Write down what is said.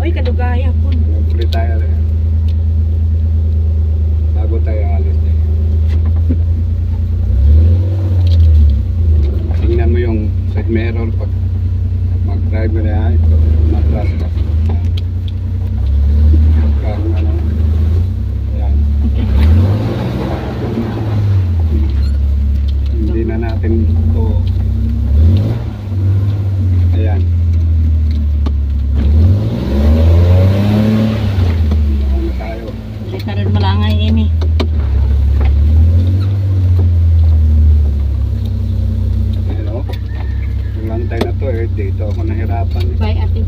Uy, kadugaya po. Mag-ulit tayo rin. Bago tayo alis tayo. Tingnan mo yung side mirror pag mag-drive mo na yan. Matras ka. Kang ano. Ayan. Hindi na natin ito. Ayan. Ano tayo? Hindi ka rin malangay, Amy. Ayan o. Yung lantay na to eh. Dito ako nahirapan. Bye, ate.